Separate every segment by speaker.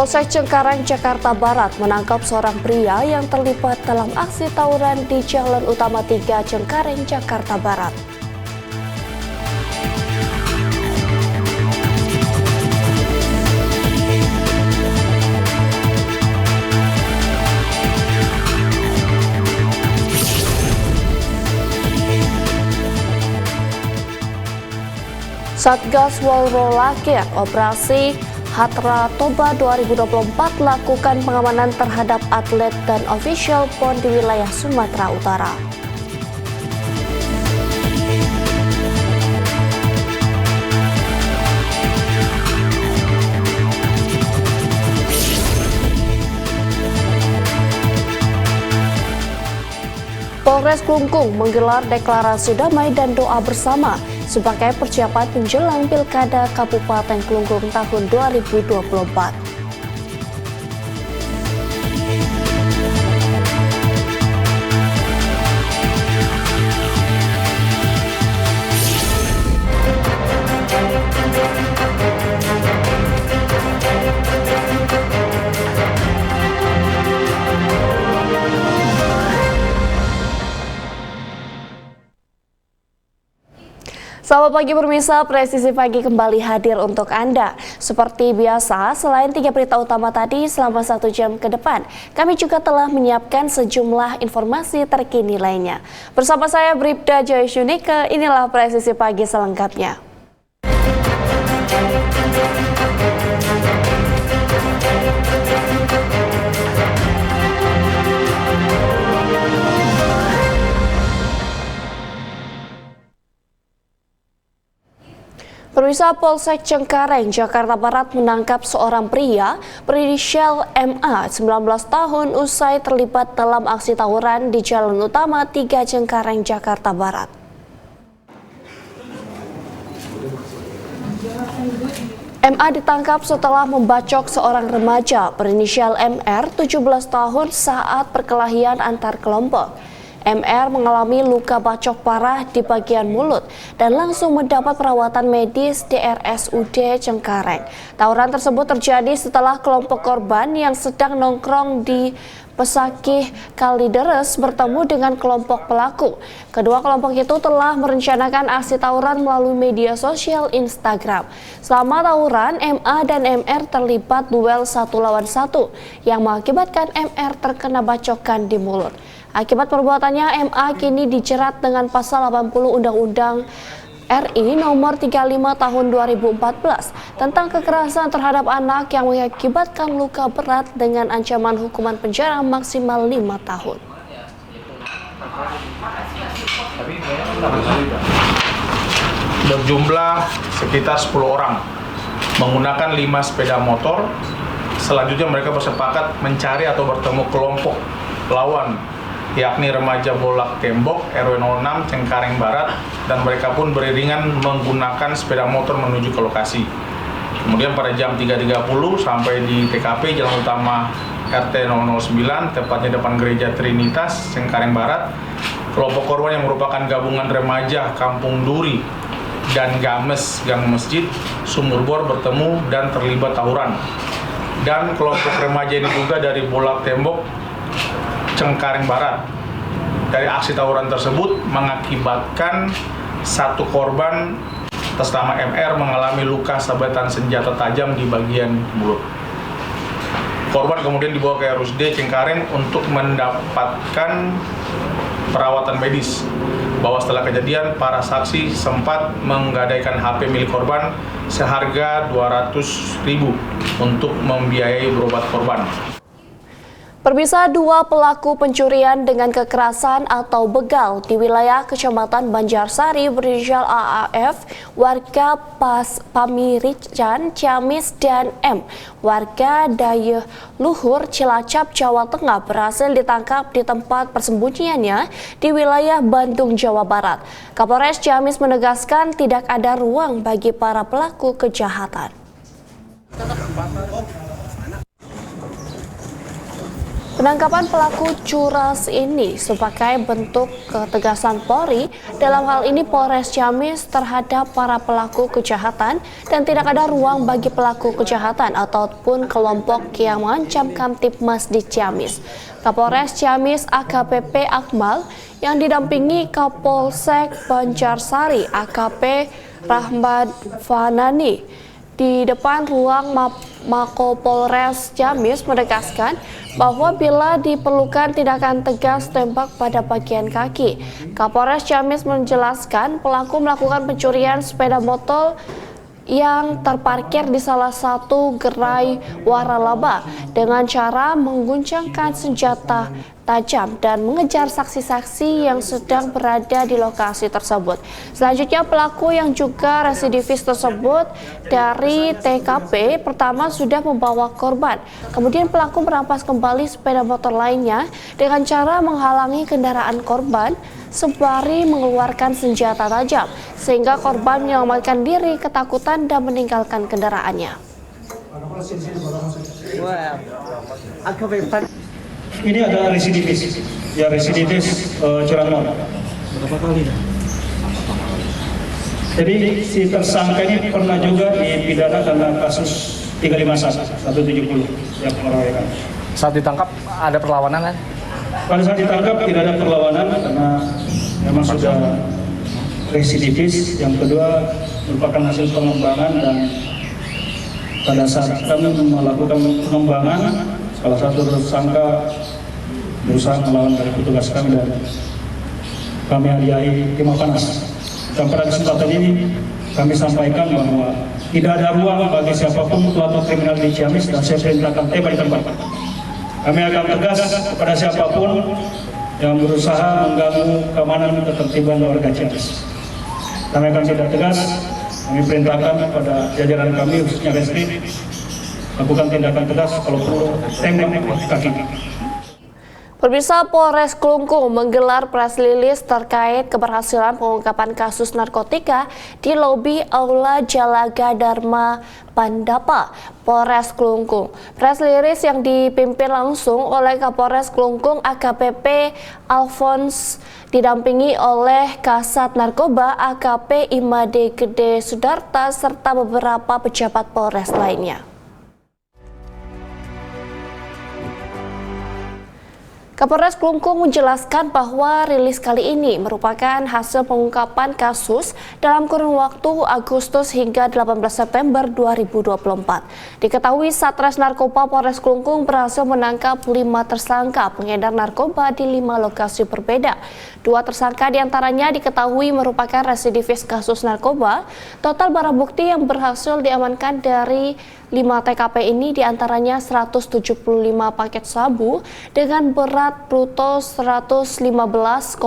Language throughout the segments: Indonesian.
Speaker 1: Polsek Cengkareng, Jakarta Barat menangkap seorang pria yang terlibat dalam aksi tawuran di Jalan Utama 3 Cengkareng, Jakarta Barat. Satgas Walrolakir Operasi Hatra Toba 2024 lakukan pengamanan terhadap atlet dan ofisial PON di wilayah Sumatera Utara. Polres Klungkung menggelar deklarasi damai dan doa bersama sebagai persiapan menjelang Pilkada Kabupaten Klungkung tahun 2024. Selamat pagi pemirsa, Presisi Pagi kembali hadir untuk Anda. Seperti biasa, selain 3 berita utama tadi selama 1 jam ke depan, kami juga telah menyiapkan sejumlah informasi terkini lainnya. Bersama saya Bribda Joysyunika, inilah Presisi Pagi selengkapnya. Pemirsa, Polsek Cengkareng, Jakarta Barat menangkap seorang pria berinisial MA, 19 tahun, usai terlibat dalam aksi tawuran di Jalan Utama 3 Cengkareng, Jakarta Barat. MA ditangkap setelah membacok seorang remaja berinisial MR, 17 tahun, saat perkelahian antar kelompok. MR mengalami luka bacok parah di bagian mulut dan langsung mendapat perawatan medis di RSUD Cengkareng. Tawuran tersebut terjadi setelah kelompok korban yang sedang nongkrong di Pesakih Kalideres bertemu dengan kelompok pelaku. Kedua kelompok itu telah merencanakan aksi tawuran melalui media sosial Instagram. Selama tawuran, MA dan MR terlibat duel 1 lawan 1 yang mengakibatkan MR terkena bacokan di mulut. Akibat perbuatannya, MA kini dijerat dengan pasal 80 Undang-Undang RI nomor 35 tahun 2014 tentang kekerasan terhadap anak yang mengakibatkan luka berat dengan ancaman hukuman penjara maksimal 5 tahun.
Speaker 2: Berjumlah sekitar 10 orang menggunakan 5 sepeda motor. Selanjutnya mereka bersepakat mencari atau bertemu kelompok lawan, yakni remaja Bolak Tembok RW 06 Cengkareng Barat, dan mereka pun beriringan menggunakan sepeda motor menuju ke lokasi. Kemudian pada jam 3.30 sampai di TKP Jalan Utama RT 009, tepatnya depan Gereja Trinitas Cengkareng Barat. Kelompok korban yang merupakan gabungan remaja Kampung Duri dan Games Gang Masjid Sumurbor bertemu dan terlibat tawuran. Dan kelompok remaja ini juga dari Bolak Tembok Cengkareng Barat. Dari aksi tawuran tersebut mengakibatkan satu korban atas nama MR mengalami luka sabetan senjata tajam di bagian mulut. Korban kemudian dibawa ke RSUD Cengkareng untuk mendapatkan perawatan medis. Bahwa setelah kejadian, para saksi sempat menggadaikan HP milik korban seharga 200.000 untuk membiayai berobat korban.
Speaker 1: Pemirsa, 2 pelaku pencurian dengan kekerasan atau begal di wilayah Kecamatan Banjarsari berinisial AAF, warga Pamirican, Ciamis, dan M, warga Dayeuh Luhur, Cilacap, Jawa Tengah, berhasil ditangkap di tempat persembunyiannya di wilayah Bandung, Jawa Barat. Kapolres Ciamis menegaskan tidak ada ruang bagi para pelaku kejahatan. Penangkapan pelaku curas ini sebagai bentuk ketegasan Polri, dalam hal ini Polres Ciamis, terhadap para pelaku kejahatan dan tidak ada ruang bagi pelaku kejahatan ataupun kelompok yang mengancam Kamtibmas di Ciamis. Kapolres Ciamis AKBP Akmal yang didampingi Kapolsek Banjarsari AKP Rahmat Fanani di depan ruang Mako Polres Ciamis menegaskan bahwa bila diperlukan tindakan tegas tembak pada bagian kaki. Kapolres Ciamis menjelaskan pelaku melakukan pencurian sepeda motor yang terparkir di salah satu gerai waralaba dengan cara mengguncangkan senjata tajam dan mengejar saksi-saksi yang sedang berada di lokasi tersebut. Selanjutnya pelaku yang juga residivis tersebut dari TKP pertama sudah membawa korban. Kemudian pelaku merampas kembali sepeda motor lainnya dengan cara menghalangi kendaraan korban sembari mengeluarkan senjata tajam sehingga korban menyelamatkan diri ketakutan dan meninggalkan kendaraannya.
Speaker 3: Ini adalah residivis, ya residivis curanmor. Berapa kali? Jadi si tersangka ini pernah juga dipidana karena kasus 351 170 yang pengeroyokan.
Speaker 4: Saat ditangkap ada perlawanan kan?
Speaker 3: Pada saat ditangkap tidak ada perlawanan karena memang sudah residivis. Yang kedua merupakan hasil pengembangan dan pada saat kami melakukan pengembangan salah satu tersangka berusaha melawan dari petugas kami dan kami hadiahi timah panas. Dan pada kesempatan ini kami sampaikan bahwa tidak ada ruang bagi siapapun pelaku kriminal di Ciamis dan saya perintahkan tembak di tempat. Kami akan tegas kepada siapapun yang berusaha mengganggu keamanan ketertiban warga Ciamis. Kami akan tidak tegas, kami perintahkan kepada jajaran kami khususnya Reskrim lakukan tindakan tegas kalau perlu tembak kaki.
Speaker 1: Pemirsa, Polres Klungkung menggelar press release terkait keberhasilan pengungkapan kasus narkotika di lobi Aula Jalaga Dharma Pandapa, Polres Klungkung. Press release yang dipimpin langsung oleh Kapolres Klungkung AKBP Alphonse didampingi oleh Kasat Narkoba AKP Imade Gede Sudarta serta beberapa pejabat Polres lainnya. Kapolres Klungkung menjelaskan bahwa rilis kali ini merupakan hasil pengungkapan kasus dalam kurun waktu Agustus hingga 18 September 2024. Diketahui Satres Narkoba Polres Klungkung berhasil menangkap 5 tersangka pengedar narkoba di 5 lokasi berbeda. 2 tersangka diantaranya diketahui merupakan residivis kasus narkoba. Total barang bukti yang berhasil diamankan dari 5 TKP ini diantaranya 175 paket sabu dengan berat bruto 115,35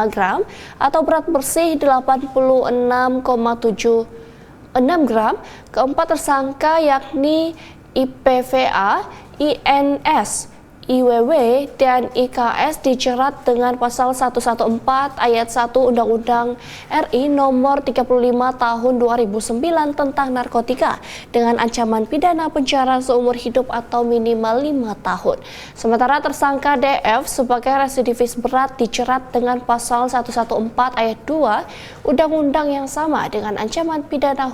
Speaker 1: gram atau berat bersih 86,76 gram. Keempat tersangka yakni IPVA, INS, IWW, dan IKS dijerat dengan pasal 114 ayat 1 Undang-Undang RI nomor 35 tahun 2009 tentang narkotika dengan ancaman pidana penjara seumur hidup atau minimal 5 tahun. Sementara tersangka DF sebagai residivis berat dijerat dengan pasal 114 ayat 2 Undang-Undang yang sama dengan ancaman pidana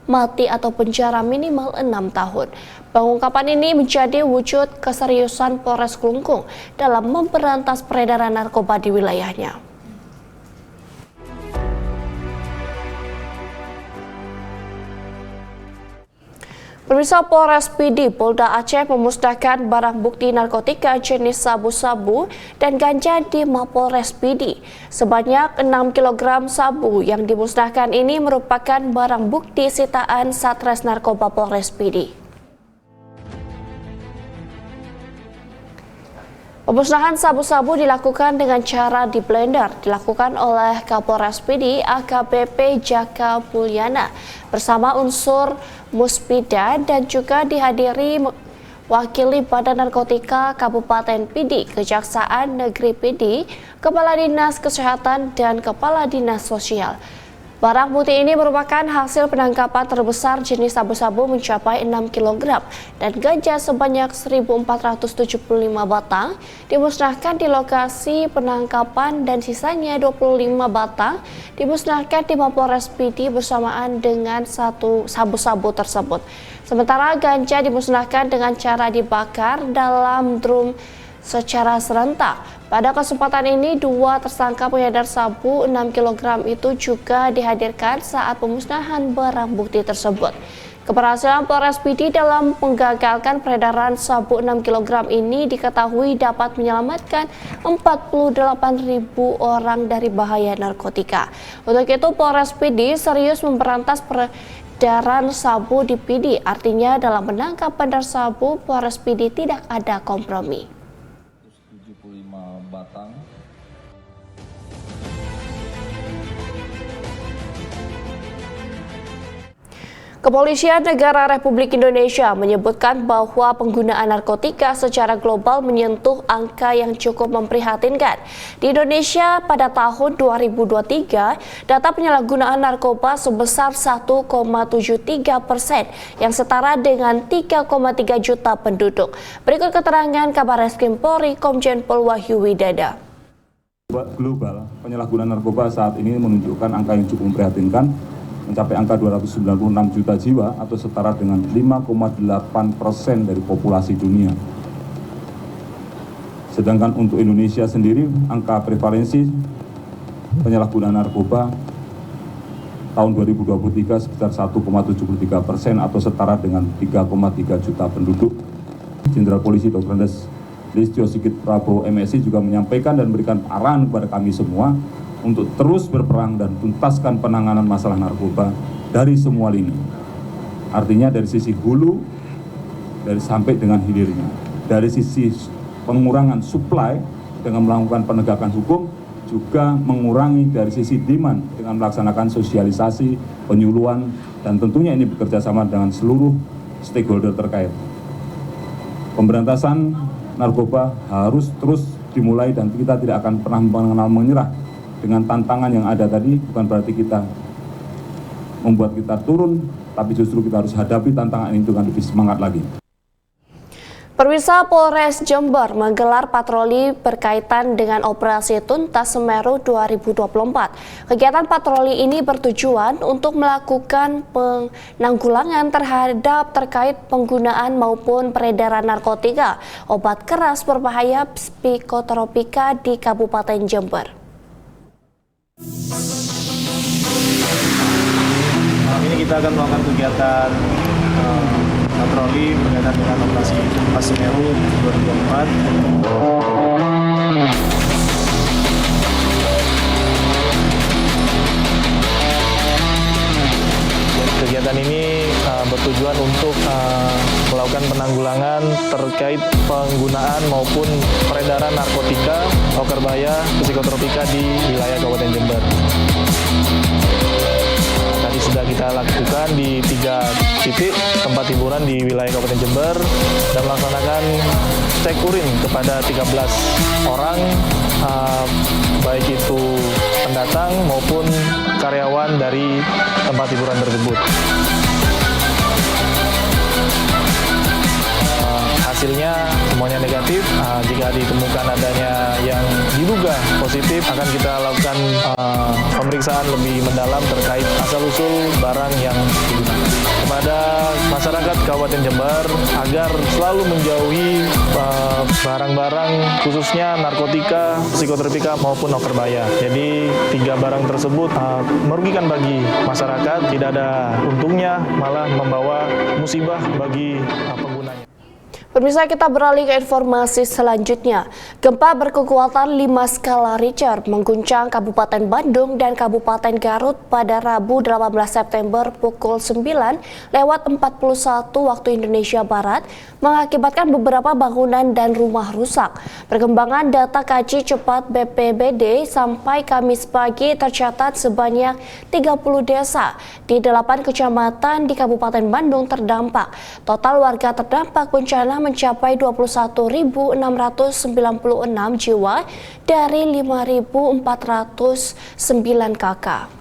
Speaker 1: mati atau penjara minimal 6 tahun. Pengungkapan ini menjadi wujud keseriusan Polres Klungkung dalam memberantas peredaran narkoba di wilayahnya. Pemirsa, Polres PD Polda Aceh memusnahkan barang bukti narkotika jenis sabu-sabu dan ganja di Mapolres PD. Sebanyak 6 kg sabu yang dimusnahkan ini merupakan barang bukti sitaan Satres Narkoba Polres PD. Pemusnahan sabu-sabu dilakukan dengan cara di blender, dilakukan oleh Kapolres PD AKBP Jaka Mulyana bersama unsur Muspida dan juga dihadiri wakili Badan Narkotika Kabupaten PD, Kejaksaan Negeri PD, Kepala Dinas Kesehatan dan Kepala Dinas Sosial. Barang bukti ini merupakan hasil penangkapan terbesar jenis sabu-sabu mencapai 6 kg dan ganja sebanyak 1.475 batang dimusnahkan di lokasi penangkapan dan sisanya 25 batang dimusnahkan di Mapolres Pidi bersamaan dengan satu sabu-sabu tersebut. Sementara ganja dimusnahkan dengan cara dibakar dalam drum secara serentak. Pada kesempatan ini, dua tersangka pengedar sabu 6 kg itu juga dihadirkan saat pemusnahan barang bukti tersebut. Keberhasilan Polres Pidi dalam menggagalkan peredaran sabu 6 kg ini diketahui dapat menyelamatkan 48.000 orang dari bahaya narkotika. Untuk itu, Polres Pidi serius memberantas peredaran sabu di Pidi. Artinya dalam menangkap bandar sabu, Polres Pidi tidak ada kompromi.
Speaker 5: 75 batang.
Speaker 1: Kepolisian Negara Republik Indonesia menyebutkan bahwa penggunaan narkotika secara global menyentuh angka yang cukup memprihatinkan. Di Indonesia pada tahun 2023, data penyalahgunaan narkoba sebesar 1,73% yang setara dengan 3,3 juta penduduk. Berikut keterangan Kabar Reskrim Polri Komjen Pol Wahyu Widada.
Speaker 6: Global, penyalahgunaan narkoba saat ini menunjukkan angka yang cukup memprihatinkan, mencapai angka 296 juta jiwa atau setara dengan 5,8% dari populasi dunia. Sedangkan untuk Indonesia sendiri, angka prevalensi penyalahgunaan narkoba tahun 2023 sekitar 1,73% atau setara dengan 3,3 juta penduduk. Jenderal Polisi Dr. Andes Listio Sigit Prabowo MSI juga menyampaikan dan memberikan arahan kepada kami semua untuk terus berperang dan tuntaskan penanganan masalah narkoba dari semua lini. Artinya dari sisi hulu, dari sampai dengan hilirnya. Dari sisi pengurangan supply dengan melakukan penegakan hukum, juga mengurangi dari sisi demand dengan melaksanakan sosialisasi, penyuluhan, dan tentunya ini bekerja sama dengan seluruh stakeholder terkait. Pemberantasan narkoba harus terus dimulai dan kita tidak akan pernah mengenal menyerah. Dengan tantangan yang ada tadi, bukan berarti kita membuat kita turun, tapi justru kita harus hadapi tantangan ini dengan lebih semangat lagi.
Speaker 1: Perwira Polres Jember menggelar patroli berkaitan dengan Operasi Tuntas Semeru 2024. Kegiatan patroli ini bertujuan untuk melakukan penanggulangan terkait penggunaan maupun peredaran narkotika, obat keras berbahaya psikotropika di Kabupaten Jember.
Speaker 7: Malam ini kita akan melakukan kegiatan patroli berkaitan dengan operasi Tuntas Semeru 2024. Kegiatan ini bertujuan untuk melakukan penanggulangan terkait penggunaan maupun peredaran narkotika, obat berbahaya, psikotropika di wilayah Kabupaten Jember. Tadi sudah kita lakukan di 3 titik tempat hiburan di wilayah Kabupaten Jember dan melaksanakan cek urin kepada 13 orang, baik itu pendatang maupun karyawan dari tempat hiburan tersebut. Hasilnya semuanya negatif. Jika ditemukan adanya yang diduga positif, akan kita lakukan pemeriksaan lebih mendalam terkait asal-usul barang yang digunakan. Kepada masyarakat Kabupaten Jember agar selalu menjauhi barang-barang khususnya narkotika, psikotropika maupun obat berbahaya. Jadi 3 barang tersebut merugikan bagi masyarakat, tidak ada untungnya, malah membawa musibah bagi penggunanya.
Speaker 1: Pemirsa, kita beralih ke informasi selanjutnya. Gempa berkekuatan 5 skala Richter mengguncang Kabupaten Bandung dan Kabupaten Garut pada Rabu 18 September pukul 9:41 waktu Indonesia Barat, mengakibatkan beberapa bangunan dan rumah rusak. Perkembangan data kaji cepat BPBD sampai Kamis pagi tercatat sebanyak 30 desa di 8 kecamatan di Kabupaten Bandung terdampak. Total warga terdampak bencana mencapai 21.696 jiwa dari 5.409 kakak.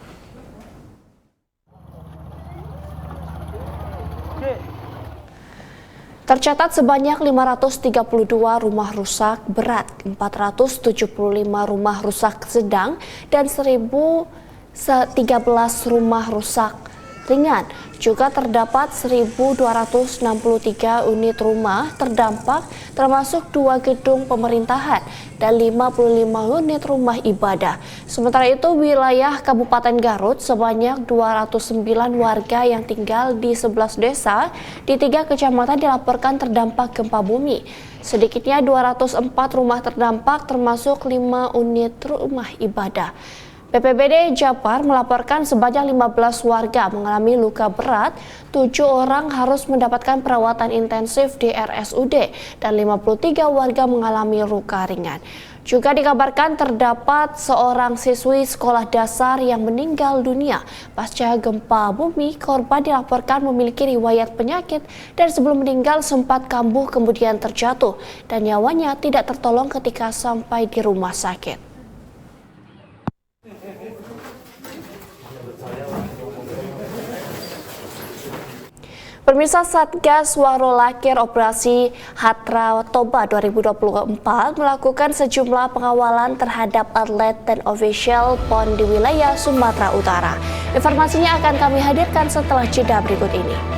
Speaker 1: Tercatat sebanyak 532 rumah rusak berat, 475 rumah rusak sedang, dan 1.013 rumah rusak ringan. Juga terdapat 1.263 unit rumah terdampak, termasuk 2 gedung pemerintahan dan 55 unit rumah ibadah. Sementara itu, wilayah Kabupaten Garut sebanyak 209 warga yang tinggal di 11 desa di 3 kecamatan dilaporkan terdampak gempa bumi. Sedikitnya 204 rumah terdampak, termasuk 5 unit rumah ibadah. BPBD Jabar melaporkan sebanyak 15 warga mengalami luka berat, 7 orang harus mendapatkan perawatan intensif di RSUD, dan 53 warga mengalami luka ringan. Juga dikabarkan terdapat seorang siswi sekolah dasar yang meninggal dunia pasca gempa bumi. Korban dilaporkan memiliki riwayat penyakit dan sebelum meninggal sempat kambuh kemudian terjatuh dan nyawanya tidak tertolong ketika sampai di rumah sakit. Pemirsa, Satgas Warolakir Operasi Hatra Toba 2024 melakukan sejumlah pengawalan terhadap atlet dan ofisial PON di wilayah Sumatera Utara. Informasinya akan kami hadirkan setelah jeda berikut ini.